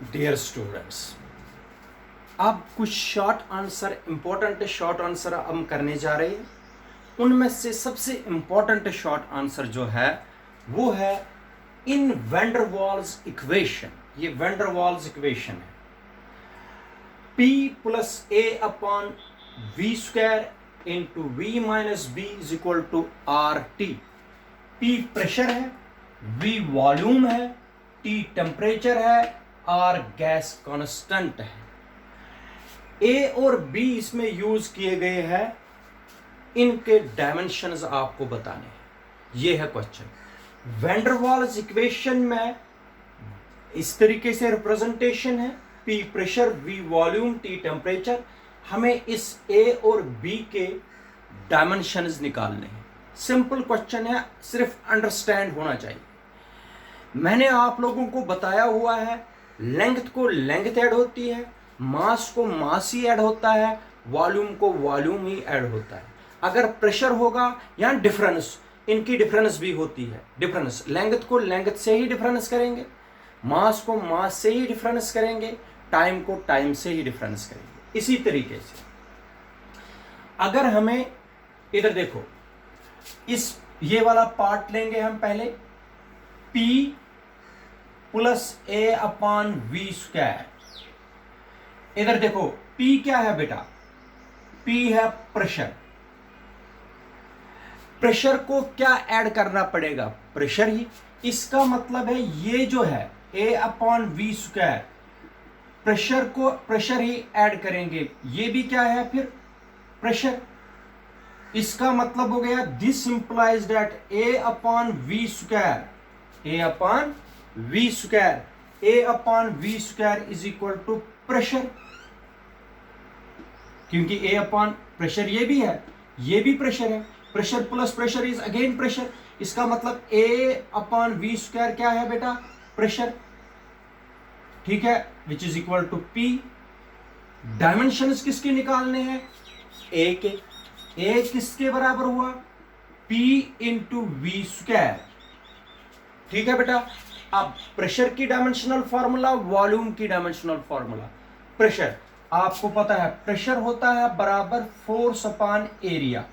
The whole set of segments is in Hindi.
डियर स्टूडेंट्स, अब कुछ short answer, important short answer हम करने जा रहे हैं। उनमें से सबसे इंपॉर्टेंट शॉर्ट आंसर जो है वो है in van der Waals equation. ये वैन डर वाल्स इक्वेशन है P plus A upon V square into V minus B is equal to R T. P pressure है, V वॉल्यूम है, T टेम्परेचर है, R गैस कांस्टेंट है। A और B इसमें यूज किए गए हैं, इनके डायमेंशंस आपको बताने हैं। ये है question. Van der Waals equation में इस तरीके से रिप्रेजेंटेशन है, P pressure, V volume, T temperature. हमें इस A और B के डायमेंशंस निकालने हैं। सिंपल क्वेश्चन है, सिर्फ अंडरस्टैंड होना चाहिए। मैंने आप लोगों को बताया हुआ है, लेंथ को लेंथ ऐड होती है, मास को मास ही ऐड होता है, वॉल्यूम को वॉल्यूम ही ऐड होता है। अगर प्रेशर होगा या डिफरेंस, इनकी डिफरेंस भी होती है। डिफरेंस, लेंथ को लेंथ से ही डिफरेंस करेंगे, मास को मास से ही डिफरेंस करेंगे, टाइम को टाइम से ही डिफरेंस करेंगे। इसी तरीके से अगर हमें इधर देखो, इस ये वाला पार्ट लेंगे हम पहले, P plus A upon V square. इधर देखो P क्या है बेटा, P है प्रेशर। प्रेशर को क्या ऐड करना पड़ेगा, प्रेशर ही। इसका मतलब है ये जो है A upon V square, pressure को प्रेशर ही ऐड करेंगे। ये भी क्या है फिर, प्रेशर। इसका मतलब हो गया this implies that A upon V square, A upon V square, A upon V square is equal to pressure. क्योंकि A अपॉन प्रेशर ये भी है, ये भी प्रेशर है। Pressure plus pressure is again pressure. इसका मतलब A अपॉन वी स्क्वायर क्या है बेटा, प्रेशर। ठीक है, which is equal to P। Dimensions किसके निकालने हैं, A के। A किसके बराबर हुआ, P इंटू वी स्क्वायर। ठीक है बेटा। अब प्रेशर की डायमेंशनल फॉर्मूला, वॉल्यूम की डायमेंशनल फॉर्मूला। प्रेशर आपको पता है, प्रेशर होता है बराबर फोर्स अपॉन एरिया।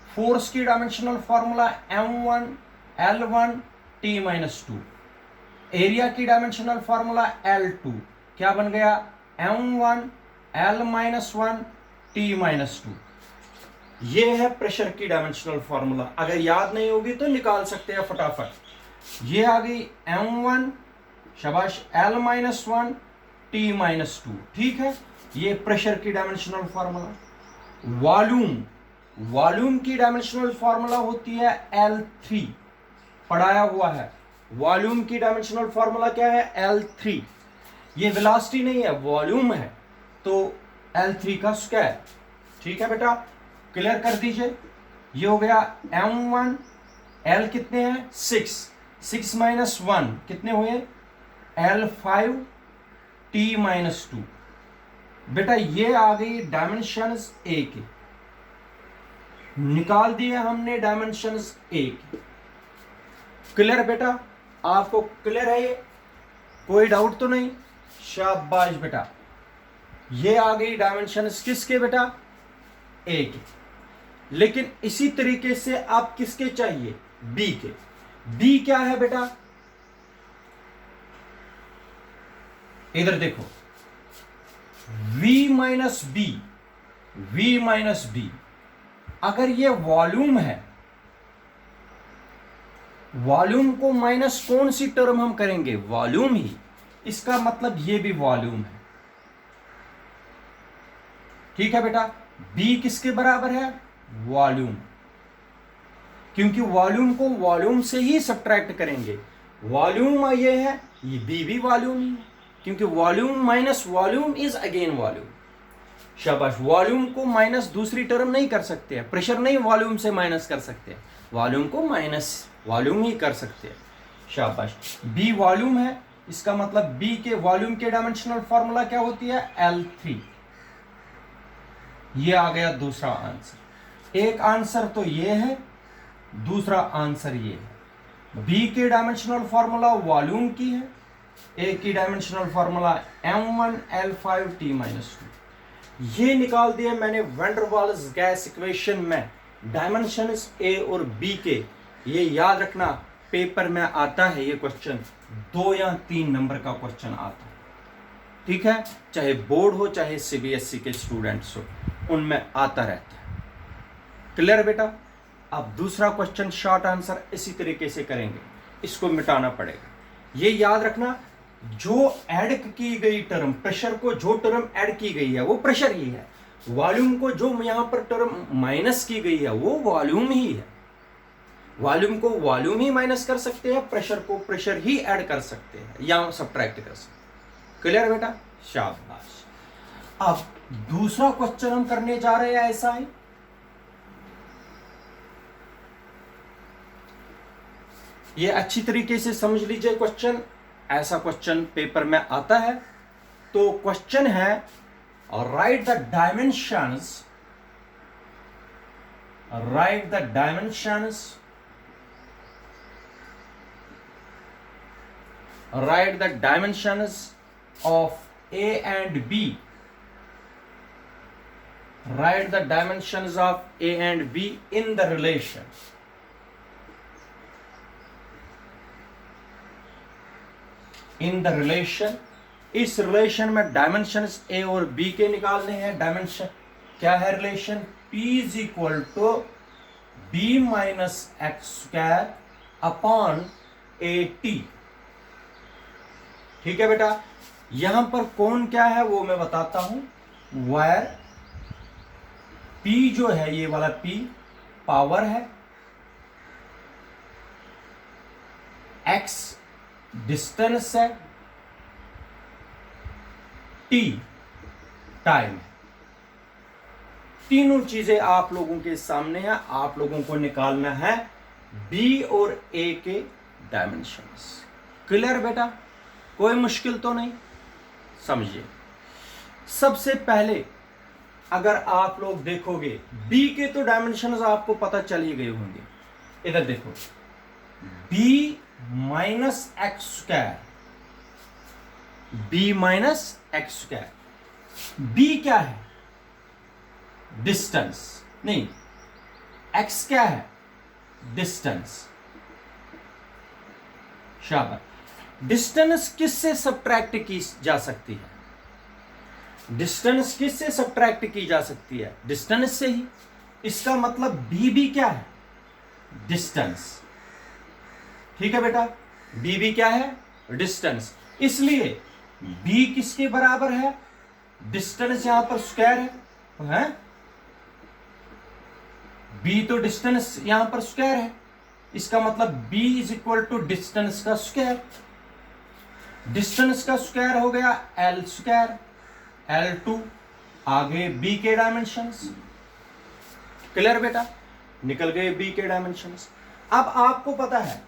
फोर्स की dimensional formula M1 L1 T minus 2। Area की डायमेंशनल फॉर्मूला L2 क्या बन गया, M1 L minus 1 T minus 2। ये है प्रेशर की डायमेंशनल फॉर्मूला। अगर याद नहीं होगी तो निकाल सकते हैं फटाफट। ये आ गई M1, शाबाश, L माइनस 1 T माइनस 2। ठीक है, ये प्रेशर की डायमेंशनल फॉर्मूला। वॉल्यूम, वॉल्यूम की डायमेंशनल फॉर्मूला होती है L3, पढ़ाया हुआ है। वॉल्यूम की डायमेंशनल फॉर्मूला क्या है, L3। ये वेलोसिटी नहीं है, वॉल्यूम है, तो L3 का स्क्वायर। ठीक है बेटा, क्लियर कर दीजिए। ये हो गया M1, L कितने हैं, 6 माइनस 1 कितने हुए, L5 T माइनस 2। बेटा ये आ गई डायमेंशंस A के, निकाल दिए हमने डायमेंशंस A के। क्लियर बेटा, आपको क्लियर है ये, कोई डाउट तो नहीं, शाबाश बेटा। ये आ गई डायमेंशंस किसके बेटा, A के। लेकिन इसी तरीके से आप किसके चाहिए, B के। B क्या है बेटा, इधर देखो, V minus B, V minus B. अगर ये वॉल्यूम है, वॉल्यूम को माइनस कौन सी टर्म हम करेंगे, वॉल्यूम ही। इसका मतलब ये भी वॉल्यूम है। ठीक है बेटा, B किसके बराबर है, वॉल्यूम। क्योंकि वॉल्यूम को वॉल्यूम से ही सब्ट्रैक्ट करेंगे। वॉल्यूम ये है, ये B भी वॉल्यूम ही है, क्योंकि volume minus volume is again volume. शाबाश, वॉल्यूम को माइनस दूसरी टर्म नहीं कर सकते हैं, प्रेशर नहीं वॉल्यूम से माइनस कर सकते हैं, वॉल्यूम को माइनस वॉल्यूम ही कर सकते हैं। शाबाश, B वॉल्यूम है, इसका मतलब B के वॉल्यूम के डायमेंशनल फॉर्मूला क्या होती है, L3। ये आ गया दूसरा आंसर। एक आंसर तो ये है, दूसरा आंसर ये है। B के डायमेंशनल फॉर्मूला वॉल्यूम की है, ए की डायमेंशनल फार्मूला m1l5t-2, ये निकाल दिया मैंने van der Waals gas equation में डायमेंशंस ए और बी के। ये याद रखना, पेपर में आता है ये क्वेश्चन, 2 या 3 नंबर का क्वेश्चन आता है, ठीक है, चाहे बोर्ड हो चाहे सीबीएसई के स्टूडेंट्स हो, उनमें आता रहता है। क्लियर बेटा? अब दूसरा क्वेश्चन शॉर्ट आंसर इसी तरीके से करेंगे, इसको मिटाना पड़ेगा। ये याद रखना, जो ऐड की गई टर्म, प्रेशर को जो टर्म ऐड की गई है वो प्रेशर ही है, वॉल्यूम को जो यहां पर टर्म माइनस की गई है वो वॉल्यूम ही है। वॉल्यूम को वॉल्यूम ही माइनस कर सकते हैं, प्रेशर को प्रेशर ही ऐड कर सकते हैं या सब्ट्रैक्ट कर सकते हैं। क्लियर बेटा? शाबाश। अब दूसरा क्वेश्चन हम करने जा रहे हैं, ऐसा ही ये अच्छी तरीके से समझ लीजिए क्वेश्चन, ऐसा क्वेश्चन पेपर में आता है। तो क्वेश्चन है write the dimensions, write the dimensions, write the dimensions of A and B, write the dimensions of A and B in the relation, in the relation. इस रिलेशन में डायमेंशंस ए और बी के निकालने हैं। डायमेंशन क्या है? Relation P is equal to B minus x square upon A T. ठीक है बेटा? यहां पर कौन क्या है वो मैं बताता हूं। वायर P जो है, ये वाला P पावर है, X डिस्टेंस है, T टाइम है। तीनों चीजें आप लोगों के सामने हैं, आप लोगों को निकालना है B और A के डायमेंशंस। क्लियर बेटा? कोई मुश्किल तो नहीं? समझिए, सबसे पहले अगर आप लोग देखोगे B के तो डायमेंशंस आपको पता चल ही गए होंगे। इधर देखो, B minus x square, B minus x square. B क्या है? डिस्टेंस, नहीं, एक्स क्या है? डिस्टेंस। शाबाश। डिस्टेंस किससे सब्ट्रैक्ट की जा सकती है? डिस्टेंस किससे सब्ट्रैक्ट की जा सकती है? डिस्टेंस से ही। इसका मतलब बी भी क्या है? डिस्टेंस। ठीक है बेटा? बी भी क्या है? डिस्टेंस। इसलिए बी किसके बराबर है? डिस्टेंस यहां पर स्क्वायर है, बी तो डिस्टेंस यहां पर स्क्वायर है, इसका मतलब B is equal to distance का स्क्वायर। डिस्टेंस का स्क्वायर हो गया एल स्क्वायर, L2। आगे बी के डायमेंशंस। क्लियर बेटा? निकल गए बी के डायमेंशंस। अब आपको पता है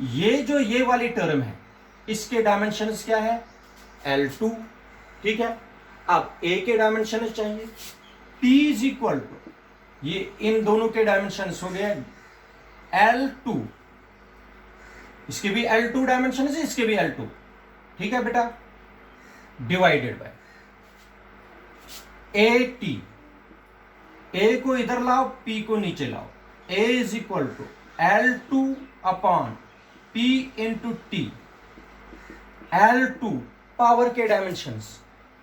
ये वाली टर्म है, इसके डायमेंशंस क्या है? L2। ठीक है? अब A के डायमेंशंस चाहिए, P इज इक्वल टू, ये इन दोनों के डायमेंशंस हो गए L2, इसके भी L2 डायमेंशंस है, इसके भी L2। ठीक है बेटा? Divided by AT। A को इधर लाओ, P को नीचे लाओ। A is equal to L2 upon P into T। L2 power के डायमेंशंस,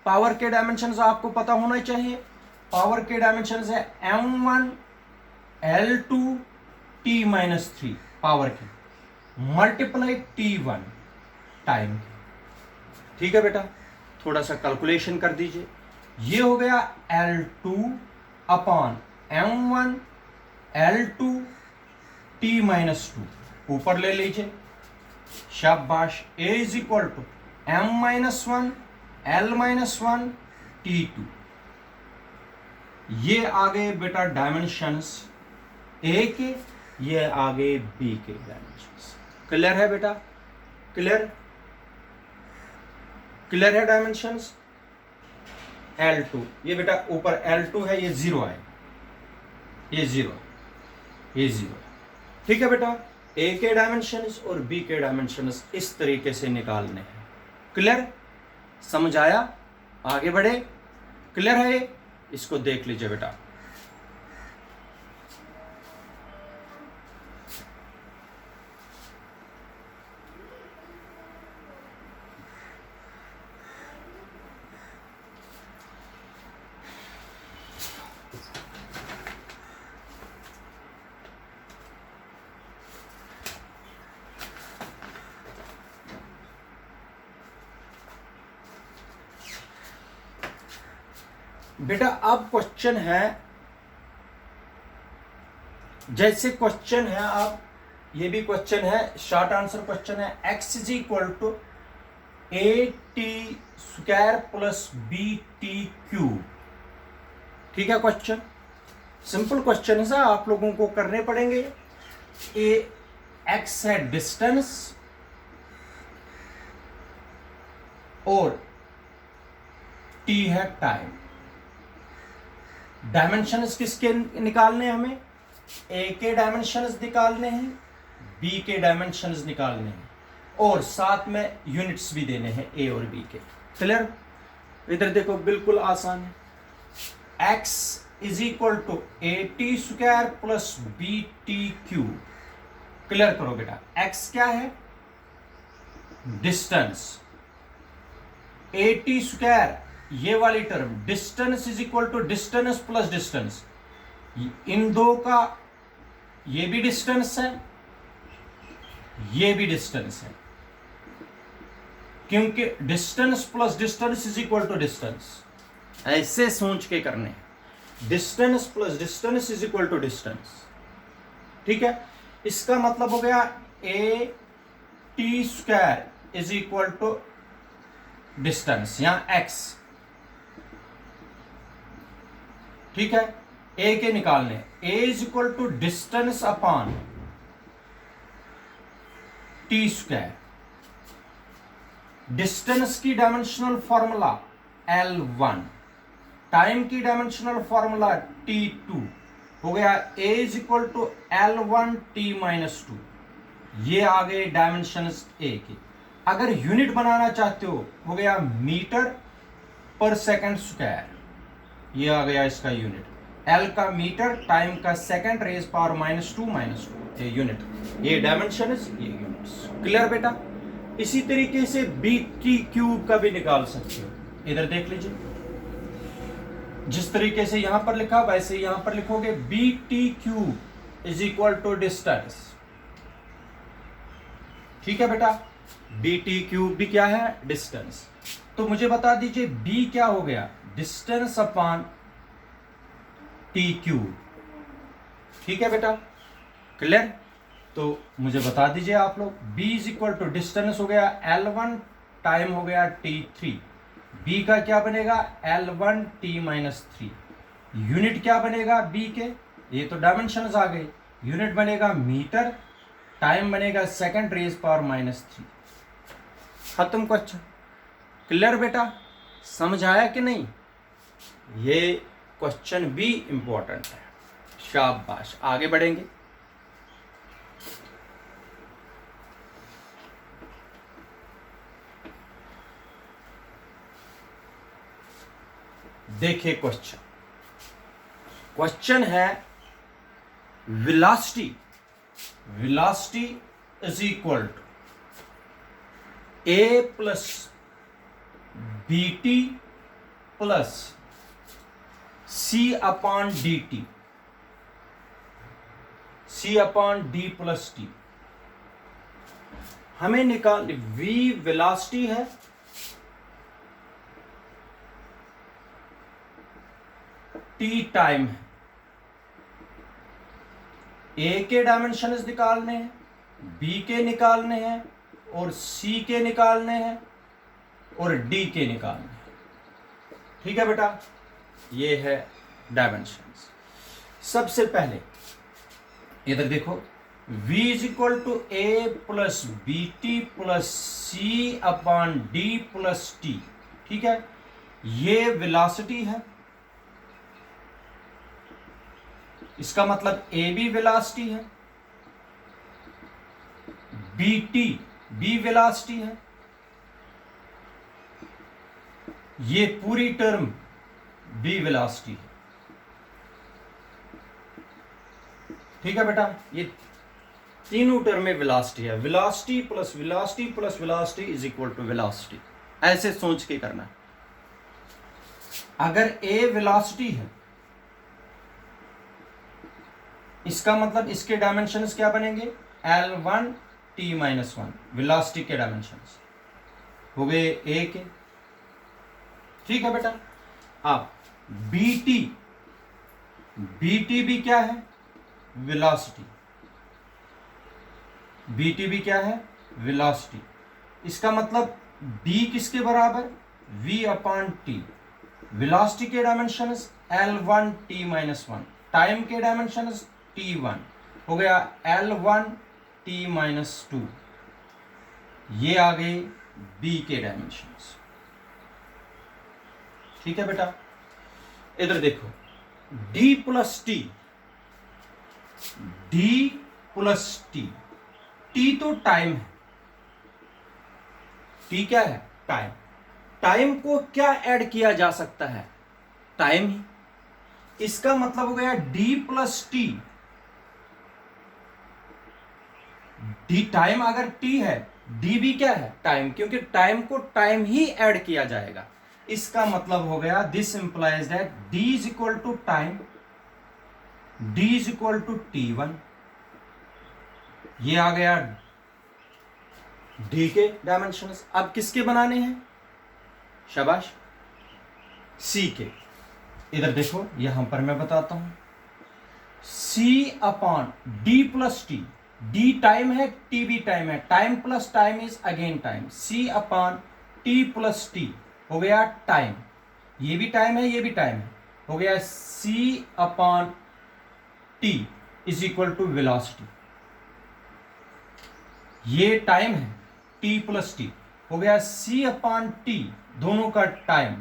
पावर के डायमेंशंस आपको पता होना चाहिए। पावर के डायमेंशंस है M1 L2 T-3 पावर के, मल्टीप्लाई T1 टाइम के। ठीक है बेटा? थोड़ा सा कैलकुलेशन कर दीजिए। ये हो गया L2 upon M1 L2 T-2, ऊपर ले लीजिए। शाबाश। A is equal to M-1 L-1 T2। ये आ गए बेटा डायमेंशंस A के, ये आ गए B के डायमेंशंस। क्लियर है बेटा? क्लियर? क्लियर है डायमेंशंस? L2, ये बेटा ऊपर L2 है, ये 0 है, ये 0, ये 0। ठीक है बेटा? ए के डायमेंशंस और बी के डायमेंशंस इस तरीके से निकालने हैं। क्लियर? समझ आया? आगे बढ़े? क्लियर है ये? इसको देख लीजिए बेटा। बेटा अब क्वेश्चन है, जैसे क्वेश्चन है, आप ये भी क्वेश्चन है, शॉर्ट आंसर क्वेश्चन है, x is equal to a T square plus b t cube. ठीक है, क्वेश्चन सिंपल क्वेश्चन है, आप लोगों को करने पड़ेंगे। ए x है डिस्टेंस और t है टाइम। डायमेंशंस किसके निकालने हैं हमें? ए के डायमेंशंस निकालने हैं, बी के डायमेंशंस निकालने हैं और साथ में यूनिट्स भी देने हैं ए और बी के। क्लियर? इधर देखो बिल्कुल आसान है। x is equal to a T square plus b t cube. Clear करो बेटा। x क्या है? डिस्टेंस। ए टी स्क्वायर ये वाली term, distance is equal to distance plus distance. इन दो का ये भी डिस्टेंस है, ये भी डिस्टेंस है, क्योंकि distance plus distance is equal to distance. ऐसे सोच के करने हैं, distance plus distance is equal to distance. ठीक है, इसका मतलब हो गया a T square is equal to distance, यहां x। ठीक है, ए के निकालने, a is equal to distance upon T square. Distance की डायमेंशनल फॉर्मूला L1, टाइम की डायमेंशनल फॉर्मूला T2 हो गया। A is equal to L1 T minus 2। ये आ गए डायमेंशंस ए के। अगर यूनिट बनाना चाहते हो गया मीटर पर सेकंड स्क्वायर। ये आ गया इसका यूनिट, L का मीटर, टाइम का सेकंड, रेज पावर -2 ये यूनिट, ये डायमेंशन, ये यूनिट्स। क्लियर बेटा? इसी तरीके से बी टी क्यूब का भी निकाल सकते हो। इधर देख लीजिए, जिस तरीके से यहां पर लिखा वैसे यहां पर लिखोगे। B t cube is equal to distance. ठीक है बेटा, बी टी क्यूब भी क्या है? डिस्टेंस। तो मुझे बता दीजिए बी क्या हो गया? Distance upon T cube. ठीक है बेटा, क्लियर? तो मुझे बता दीजिए आप लोग, b is equal to distance हो गया L1, टाइम हो गया T3, b का क्या बनेगा? L1 T minus 3। यूनिट क्या बनेगा b के? ये तो डायमेंशंस आ गए। यूनिट बनेगा मीटर, टाइम बनेगा सेकंड, रेज पावर -3। खत्म क्वेश्चन। क्लियर बेटा? समझ आया कि नहीं? ये क्वेश्चन भी इंपॉर्टेंट है। शाबाश, आगे बढ़ेंगे। देखिए क्वेश्चन, क्वेश्चन है velocity is equal to a plus b t plus c upon d t, c upon d plus t. हमें निकाल, v वेलोसिटी है, t टाइम है। a के डायमेंशंस निकालने हैं, b के निकालने हैं और c के निकालने हैं और d के निकालने हैं। ठीक है बेटा, ये है डायमेंशंस। सबसे पहले इधर देखो, v is equal to a plus b t plus c upon d plus t. ठीक है, ये वेलोसिटी है, इसका मतलब ए भी वेलोसिटी है, बी टी, बी वेलोसिटी है, ये पूरी टर्म बी वेलोसिटी है। ठीक है बेटा, ये तीनों टर्म में वेलोसिटी है। Velocity plus velocity plus velocity is equal to velocity, ऐसे सोच के करना है। अगर ए वेलोसिटी है, इसका मतलब इसके डायमेंशंस क्या बनेंगे, L1 T-1, वेलोसिटी के डायमेंशंस हो गए ए के। ठीक है बेटा, अब BT, BT भी क्या है, वेलोसिटी, BT भी क्या है, वेलोसिटी। इसका मतलब B किसके बराबर, V/T, वेलोसिटी के डायमेंशंस L1 T-1, टाइम के डायमेंशंस T1, हो गया L1 T-2, ये आ गए B के डायमेंशंस। ठीक है बेटा, इधर देखो, D plus T, D plus T, T तो टाइम है, T क्या है, टाइम। टाइम को क्या ऐड किया जा सकता है, टाइम ही। इसका मतलब हो गया D plus T, D time अगर T है, D भी क्या है, टाइम, क्योंकि टाइम को टाइम ही ऐड किया जाएगा। इसका मतलब हो गया, this implies that D is equal to time, D is equal to T1। ये आ गया D के डायमेंशंस। अब किसके बनाने हैं, शाबाश, C के। इधर देखो, यहां पर मैं बताता हूं, C/D plus T, D time है, T भी टाइम है, time plus time is again time, C/T plus t हो गया टाइम, ये भी टाइम है, ये भी टाइम है, हो गया C/T is equal to velocity. ये टाइम है, T प्लस टी, हो गया C/T, दोनों का टाइम,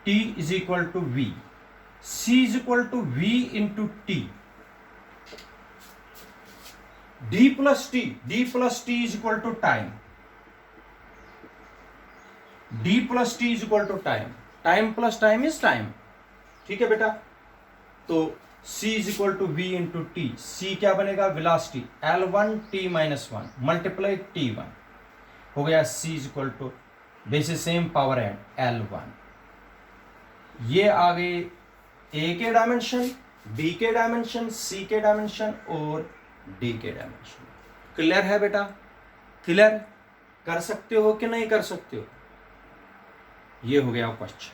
T is equal to V, C is equal to V into t, D plus t is equal to time, D plus t is equal to time, time plus time is time. ठीक है बेटा, तो C is equal to V into t, C क्या बनेगा, velocity, L1 T-1 multiply T1, हो गया C is equal to, basis same power add L1। ये आ गए A के डायमेंशन, B के डायमेंशन, C के डायमेंशन और D के डायमेंशन। क्लियर है बेटा, क्लियर कर सकते हो कि नहीं कर सकते हो, ये हो गया क्वेश्चन।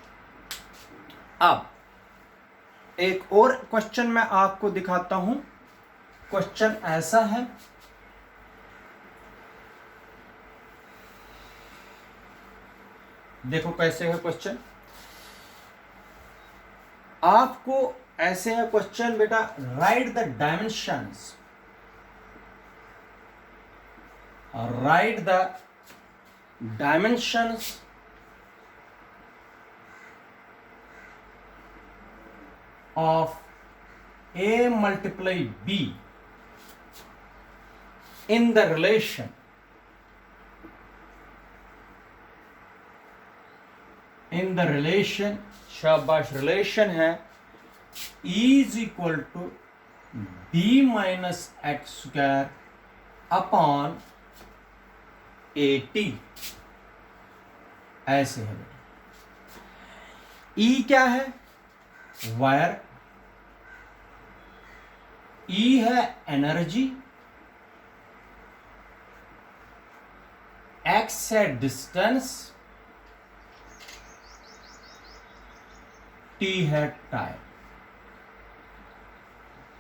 अब एक और क्वेश्चन मैं आपको दिखाता हूं। क्वेश्चन ऐसा है, देखो कैसे है क्वेश्चन। आपको ऐसे है क्वेश्चन बेटा, right the dimensions, write the dimensions of A multiply B in the relation, शाबाश, रिलेशन है E is equal to B minus x square upon AT, ऐसे है। E क्या है, वायर, E है एनर्जी, X है डिस्टेंस, T है टाइम,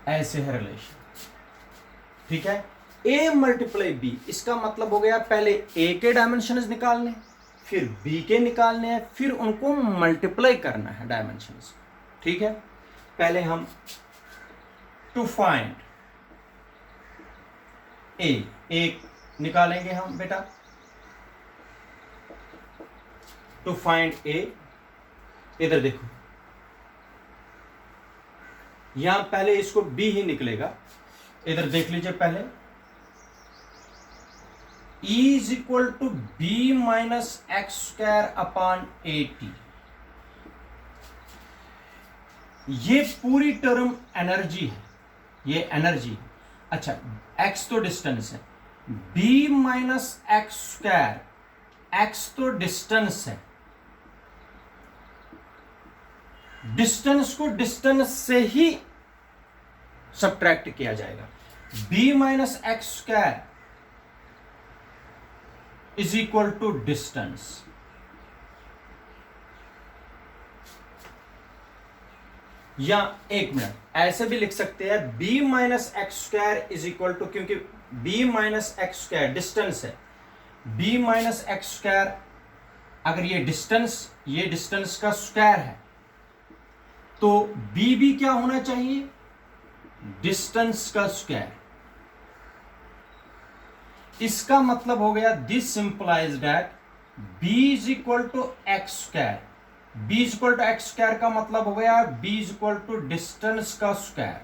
ऐसे है रिलेशन। ठीक है, A मल्टीप्लाई B, इसका मतलब हो गया पहले A के डायमेंशंस निकालने, फिर B के निकालने हैं, फिर उनको मल्टीप्लाई करना है डायमेंशंस। ठीक है, पहले हम टू फाइंड ए निकालेंगे हम बेटा, टू फाइंड ए। इधर देखो, यहां पहले इसको बी ही निकलेगा, इधर देख लीजिए पहले, e is equal to B minus x square upon A t. ये पूरी टर्म एनर्जी है, ये एनर्जी। अच्छा, एक्स तो डिस्टेंस है, b minus x square, x तो डिस्टेंस है, डिस्टेंस को डिस्टेंस से ही सब्ट्रैक्ट किया जाएगा। b minus x square is equal to distance. या एक मिनट ऐसे भी लिख सकते हैं, b minus x square is equal to, क्योंकि b minus x square distance है, b माइनस एक्स स्क्वायर, अगर ये डिस्टेंस का स्क्वायर है तो b भी क्या होना चाहिए, डिस्टेंस का स्क्वायर। इसका मतलब हो गया, this simplifies that b is equal to x square. b is equal to x square का मतलब हो गया b is equal to distance का स्क्वायर,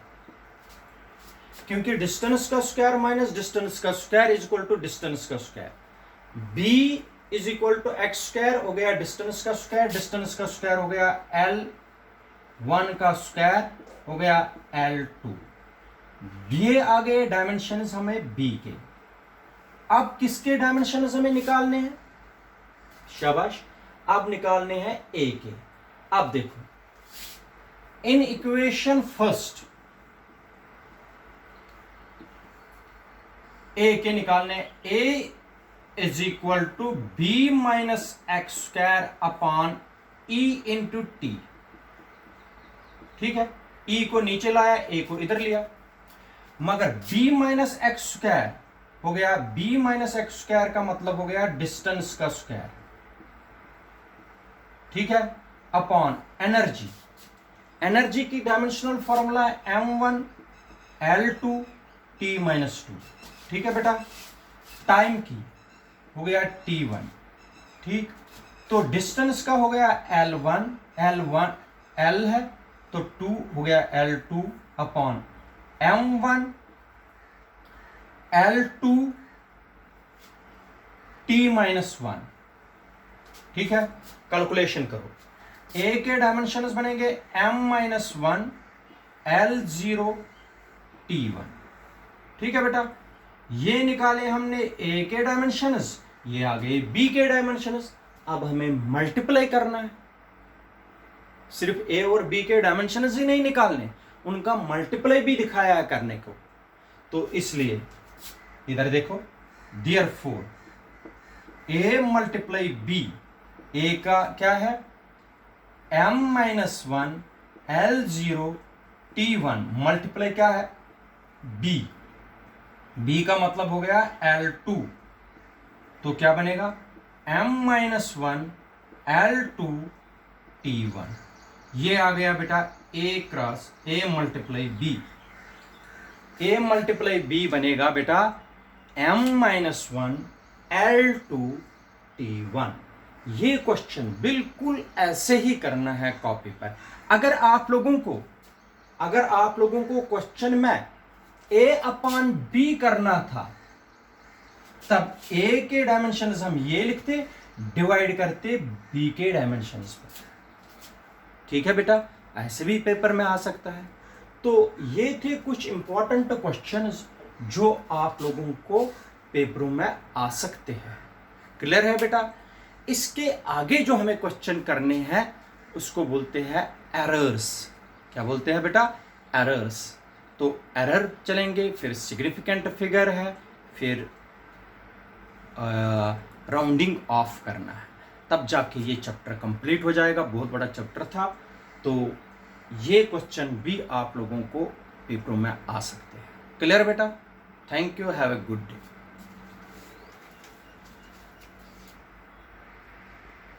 क्योंकि डिस्टेंस का स्क्वायर माइनस डिस्टेंस का square is equal to distance का square. b is equal to x square हो गया डिस्टेंस का स्क्वायर, डिस्टेंस का स्क्वायर हो गया L1 का स्क्वायर हो गया L2। ये आ गए डायमेंशंस हमें b के। अब किसके डायमेंशंस हमें निकालने हैं, शाबाश, अब निकालने हैं a के। अब देखो, इन इक्वेशन फर्स्ट a के निकालने, a is equal to B minus x square upon e into t. ठीक है, e को नीचे लाया, a को इधर लिया, मगर b माइनस एक्स स्क्वायर हो गया, b माइनस एक्स स्क्वायर का मतलब हो गया डिस्टेंस का स्क्वायर। ठीक है, अपॉन एनर्जी। एनर्जी की डायमेंशनल फॉर्मूला है m1 L2 t माइनस 2। ठीक है बेटा, टाइम की हो गया t1। ठीक, तो डिस्टेंस का हो गया L1 L है तो 2 हो गया L2 upon m1 L2 t minus 1। ठीक है, कैलकुलेशन करो, a के डायमेंशंस बनेंगे m माइनस 1 L0 t1। ठीक है बेटा, ये निकाले हमने a के डायमेंशंस, ये आ गए b के डायमेंशंस। अब हमें मल्टीप्लाई करना है, सिर्फ a और b के डायमेंशंस ही नहीं निकालने, उनका मल्टीप्लाई भी दिखाया है करने को। तो इसलिए इधर देखो, therefore a multiply b, a का क्या है m minus 1 L0 t1 multiply क्या है b का मतलब हो गया L2, तो क्या बनेगा m माइनस 1 L2 t1। ये आ गया बेटा a cross a multiply b। a multiply b बनेगा बेटा m माइनस 1 L2 t1। ये क्वेश्चन बिल्कुल ऐसे ही करना है कॉपी पर। अगर आप लोगों को क्वेश्चन में a अपॉन b करना था, तब a के डायमेंशंस हम ये लिखते, डिवाइड करते b के डायमेंशंस पर। ठीक है बेटा, ऐसे भी पेपर में आ सकता है। तो ये थे कुछ इंपॉर्टेंट क्वेश्चंस जो आप लोगों को पेपरों में आ सकते हैं। क्लियर है बेटा? इसके आगे जो हमें क्वेश्चन करने हैं उसको बोलते हैं एरर्स। क्या बोलते हैं बेटा? एरर्स। तो एरर चलेंगे, फिर सिग्निफिकेंट फिगर है, फिर राउंडिंग ऑफ करना है, तब जाके ये चैप्टर कंप्लीट हो जाएगा। बहुत बड़ा चैप्टर था, तो ये क्वेश्चन भी आप लोगों को पेपरों में आ सकते हैं। क्लियर बेटा? Thank you, have a good day.